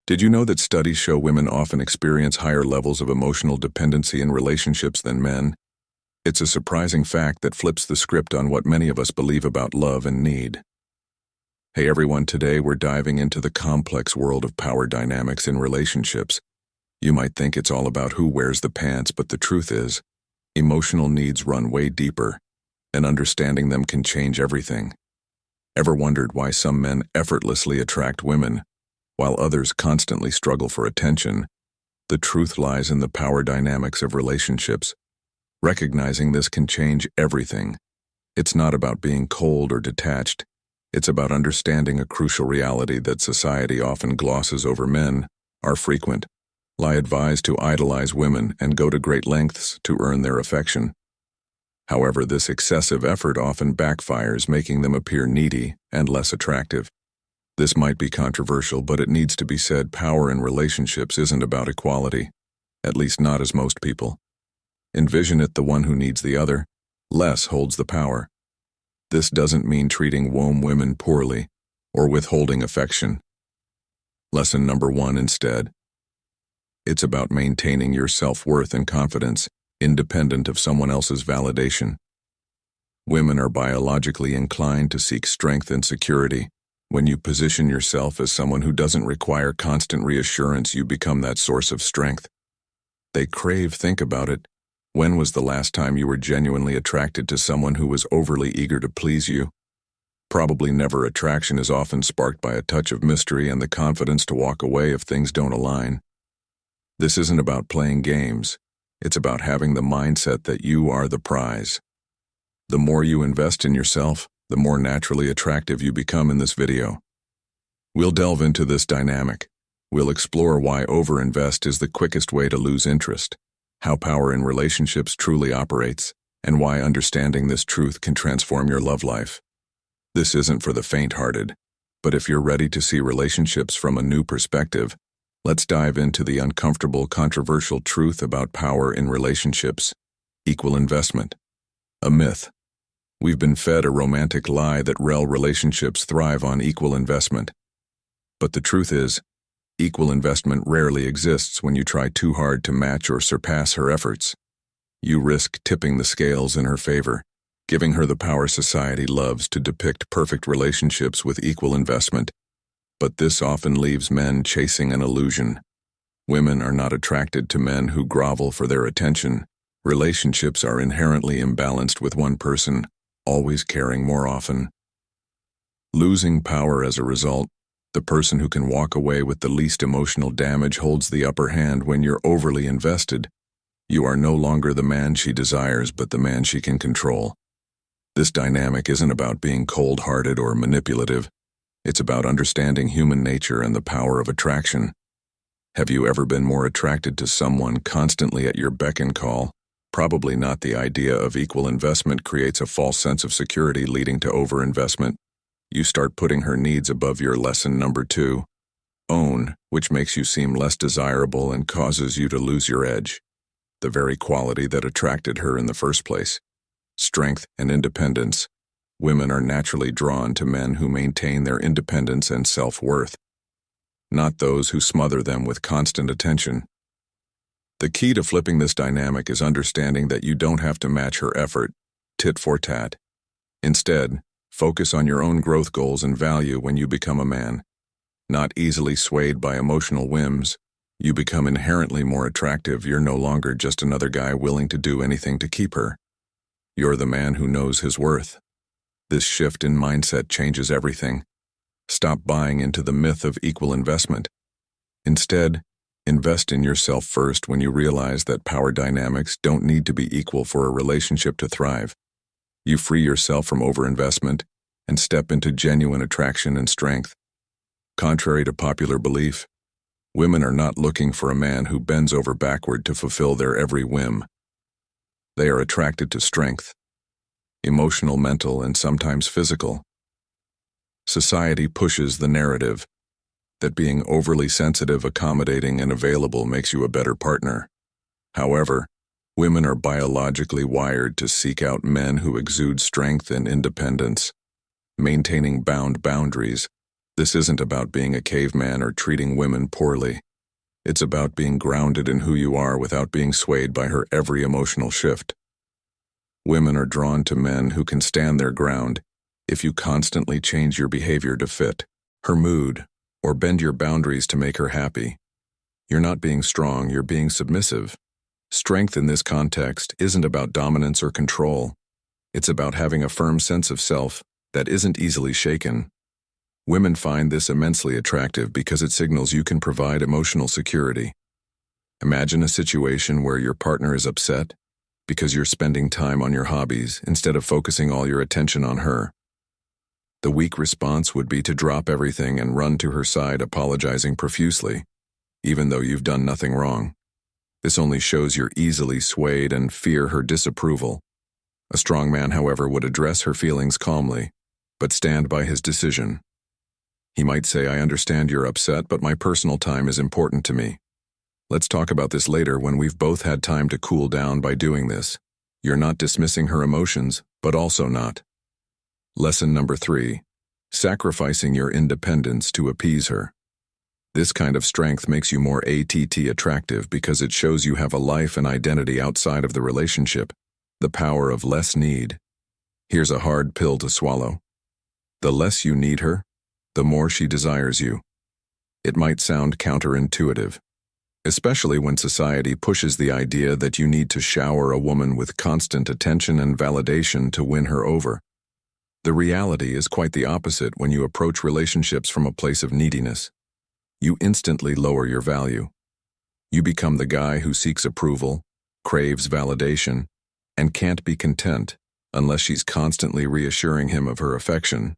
Did you know that studies show women often experience higher levels of emotional dependency in relationships than men? It's a surprising fact that flips the script on what many of us believe about love and need. Hey everyone, today we're diving into the complex world of power dynamics in relationships. You might think it's all about who wears the pants, but the truth is, emotional needs run way deeper, and understanding them can change everything. Ever wondered why some men effortlessly attract women, while others constantly struggle for attention? The truth lies in the power dynamics of relationships. Recognizing this can change everything. It's not about being cold or detached. It's about understanding a crucial reality that society often glosses over. Men are frequent, lie advised to idolize women, and go to great lengths to earn their affection. However, this excessive effort often backfires, making them appear needy and less attractive. This might be controversial, but it needs to be said: power in relationships isn't about equality, at least not as most people envision it. The one who needs the other less holds the power. This doesn't mean treating women poorly or withholding affection. Lesson number 1 instead. It's about maintaining your self-worth and confidence, independent of someone else's validation. Women are biologically inclined to seek strength and security. When you position yourself as someone who doesn't require constant reassurance, you become that source of strength. They crave. Think about it. When was the last time you were genuinely attracted to someone who was overly eager to please you? Probably never. Attraction is often sparked by a touch of mystery and the confidence to walk away if things don't align. This isn't about playing games. It's about having the mindset that you are the prize. The more you invest in yourself, the more naturally attractive you become. In this video, we'll delve into this dynamic. We'll explore why overinvest is the quickest way to lose interest, how power in relationships truly operates, and why understanding this truth can transform your love life. This isn't for the faint-hearted, but if you're ready to see relationships from a new perspective, let's dive into the uncomfortable, controversial truth about power in relationships: equal investment. A myth. We've been fed a romantic lie that relationships thrive on equal investment. But the truth is, equal investment rarely exists when you try too hard to match or surpass her efforts. You risk tipping the scales in her favor, giving her the power society loves to depict: perfect relationships with equal investment. But this often leaves men chasing an illusion. Women are not attracted to men who grovel for their attention. Relationships are inherently imbalanced, with one person always caring more often, losing power as a result. The person who can walk away with the least emotional damage holds the upper hand. When you're overly invested, you are no longer the man she desires, but the man she can control. This dynamic isn't about being cold-hearted or manipulative. It's about understanding human nature and the power of attraction. Have you ever been more attracted to someone constantly at your beck and call? Probably not. The idea of equal investment creates a false sense of security, leading to overinvestment. You start putting her needs above your. Lesson number 2. Own, which makes you seem less desirable and causes you to lose your edge, the very quality that attracted her in the first place: strength and independence. Women are naturally drawn to men who maintain their independence and self-worth, not those who smother them with constant attention. The key to flipping this dynamic is understanding that you don't have to match her effort, tit for tat. Instead, focus on your own growth goals and value. When you become a man, not easily swayed by emotional whims, you become inherently more attractive. You're no longer just another guy willing to do anything to keep her. You're the man who knows his worth. This shift in mindset changes everything. Stop buying into the myth of equal investment. Instead, invest in yourself first. When you realize that power dynamics don't need to be equal for a relationship to thrive, you free yourself from overinvestment and step into genuine attraction and strength. Contrary to popular belief, women are not looking for a man who bends over backward to fulfill their every whim. They are attracted to strength, emotional, mental, and sometimes physical. Society pushes the narrative that being overly sensitive, accommodating, and available makes you a better partner. However, women are biologically wired to seek out men who exude strength and independence. Maintaining boundaries, This isn't about being a caveman or treating women poorly. It's about being grounded in who you are without being swayed by her every emotional shift. Women are drawn to men who can stand their ground if you constantly change your behavior to fit her mood or bend your boundaries to make her happy. You're not being strong, you're being submissive. Strength in this context isn't about dominance or control. It's about having a firm sense of self that isn't easily shaken. Women find this immensely attractive because it signals you can provide emotional security. Imagine a situation where your partner is upset because you're spending time on your hobbies instead of focusing all your attention on her. The weak response would be to drop everything and run to her side, apologizing profusely, even though you've done nothing wrong. This only shows you're easily swayed and fear her disapproval. A strong man, however, would address her feelings calmly, but stand by his decision. He might say, "I understand you're upset, but my personal time is important to me. Let's talk about this later when we've both had time to cool down." By doing this, you're not dismissing her emotions, but also not. Lesson number 3, sacrificing your independence to appease her. This kind of strength makes you more attractive because it shows you have a life and identity outside of the relationship, the power of less need. Here's a hard pill to swallow. The less you need her, the more she desires you. It might sound counterintuitive, especially when society pushes the idea that you need to shower a woman with constant attention and validation to win her over. The reality is quite the opposite when you approach relationships from a place of neediness. You instantly lower your value. You become the guy who seeks approval, craves validation, and can't be content unless she's constantly reassuring him of her affection.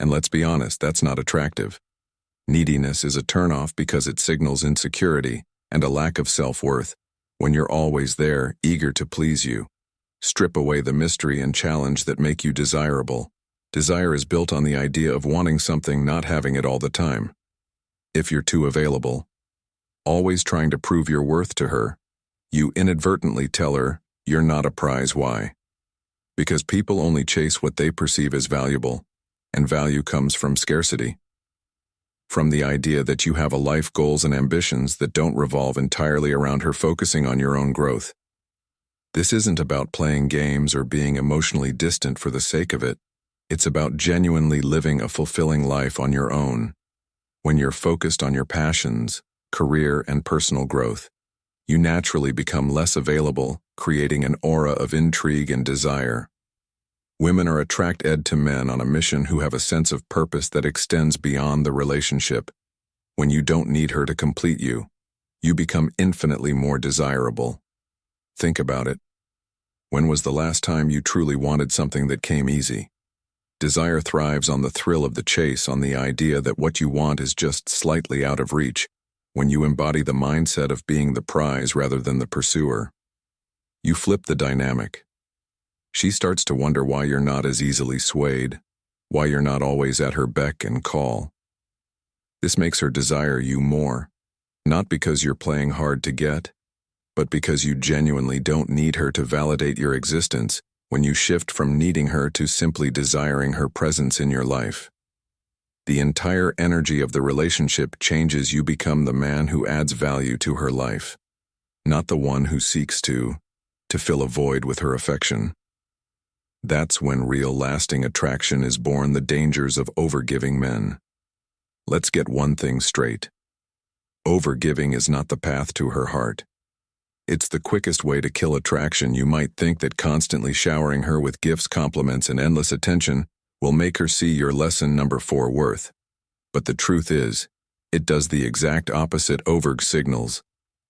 And let's be honest, that's not attractive. Neediness is a turnoff because it signals insecurity and a lack of self-worth. When you're always there, eager to please you, strip away the mystery and challenge that make you desirable. Desire is built on the idea of wanting something, not having it all the time. If you're too available, always trying to prove your worth to her, you inadvertently tell her you're not a prize. Why? Because people only chase what they perceive as valuable, and value comes from scarcity. From the idea that you have a life, goals, and ambitions that don't revolve entirely around her focusing on your own growth. This isn't about playing games or being emotionally distant for the sake of it. It's about genuinely living a fulfilling life on your own. When you're focused on your passions, career, and personal growth, you naturally become less available, creating an aura of intrigue and desire. Women are attracted to men on a mission who have a sense of purpose that extends beyond the relationship. When you don't need her to complete you, you become infinitely more desirable. Think about it. When was the last time you truly wanted something that came easy? Desire thrives on the thrill of the chase, on the idea that what you want is just slightly out of reach. When you embody the mindset of being the prize rather than the pursuer, you flip the dynamic. She starts to wonder why you're not as easily swayed, why you're not always at her beck and call. This makes her desire you more, not because you're playing hard to get, but because you genuinely don't need her to validate your existence. When you shift from needing her to simply desiring her presence in your life, the entire energy of the relationship changes. You become the man who adds value to her life, not the one who seeks to fill a void with her affection. That's when real lasting attraction is born. The dangers of overgiving men. Let's get one thing straight. Overgiving is not the path to her heart. It's the quickest way to kill attraction. You might think that constantly showering her with gifts, compliments, and endless attention will make her see your lesson number 4 worth. But the truth is, it does the exact opposite. Overg signals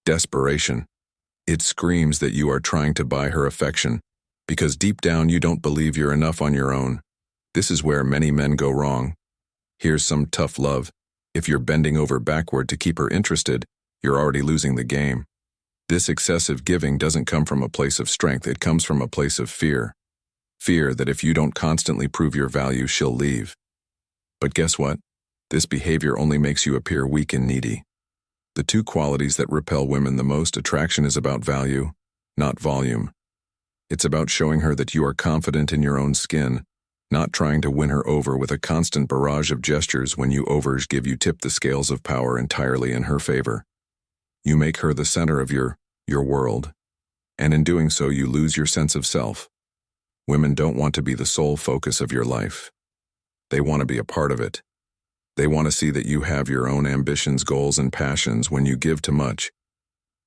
desperation. It screams that you are trying to buy her affection, because deep down you don't believe you're enough on your own. This is where many men go wrong. Here's some tough love. If you're bending over backward to keep her interested, you're already losing the game. This excessive giving doesn't come from a place of strength, it comes from a place of fear. Fear that if you don't constantly prove your value, she'll leave. But guess what? This behavior only makes you appear weak and needy. The two qualities that repel women the most. Attraction is about value, not volume. It's about showing her that you are confident in your own skin, not trying to win her over with a constant barrage of gestures when you tip the scales of power entirely in her favor. You make her the center of your world, and in doing so you lose your sense of self. Women don't want to be the sole focus of your life. They want to be a part of it. They want to see that you have your own ambitions, goals, and passions. When you give too much,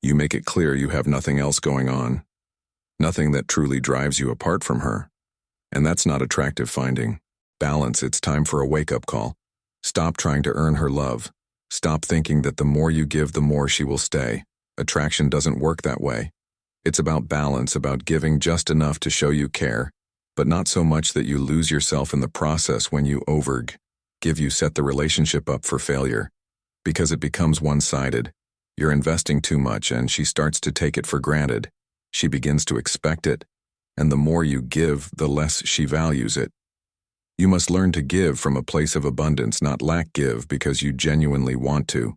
you make it clear you have nothing else going on, nothing that truly drives you apart from her. And that's not attractive finding. Balance, it's time for a wake-up call. Stop trying to earn her love. Stop thinking that the more you give, the more she will stay. Attraction doesn't work that way. It's about balance, about giving just enough to show you care, but not so much that you lose yourself in the process. When you overgive, you set the relationship up for failure, because it becomes one-sided. You're investing too much and she starts to take it for granted. She begins to expect it, and the more you give, the less she values it. You must learn to give from a place of abundance, not lack. Give because you genuinely want to,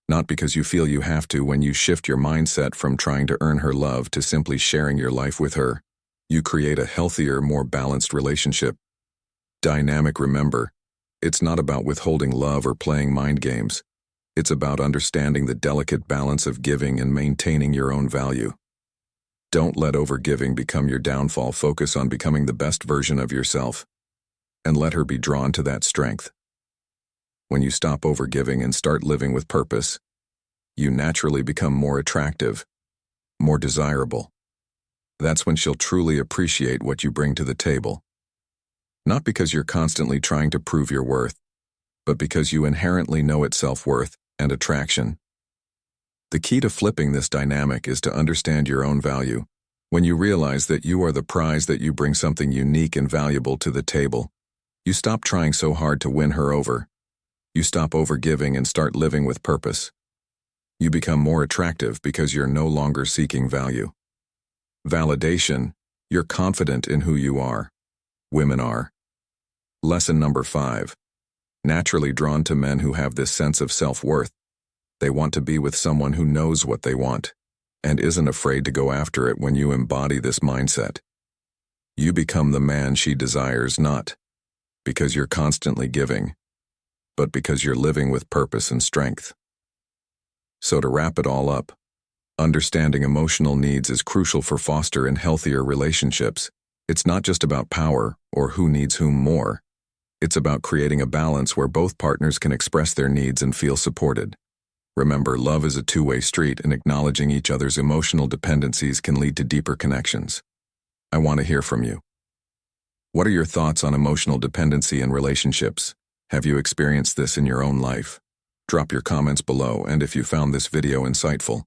not because you feel you have to. When you shift your mindset from trying to earn her love to simply sharing your life with her, you create a healthier, more balanced relationship. Dynamic. Remember, it's not about withholding love or playing mind games. It's about understanding the delicate balance of giving and maintaining your own value. Don't let overgiving become your downfall. Focus on becoming the best version of yourself, and let her be drawn to that strength. When you stop overgiving and start living with purpose, you naturally become more attractive, more desirable. That's when she'll truly appreciate what you bring to the table. Not because you're constantly trying to prove your worth, but because you inherently know its self-worth and attraction. The key to flipping this dynamic is to understand your own value. When you realize that you are the prize, that you bring something unique and valuable to the table, you stop trying so hard to win her over. You stop overgiving and start living with purpose. You become more attractive because you're no longer seeking value. Validation. You're confident in who you are. Women are. Lesson number 5. Naturally drawn to men who have this sense of self-worth. They want to be with someone who knows what they want and isn't afraid to go after it. When you embody this mindset, you become the man she desires, not because you're constantly giving, but because you're living with purpose and strength. So to wrap it all up, understanding emotional needs is crucial for fostering healthier relationships. It's not just about power or who needs whom more. It's about creating a balance where both partners can express their needs and feel supported. Remember, love is a two-way street, and acknowledging each other's emotional dependencies can lead to deeper connections. I want to hear from you. What are your thoughts on emotional dependency in relationships? Have you experienced this in your own life? Drop your comments below, and if you found this video insightful,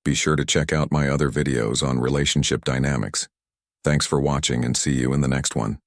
be sure to check out my other videos on relationship dynamics. Thanks for watching, and see you in the next one.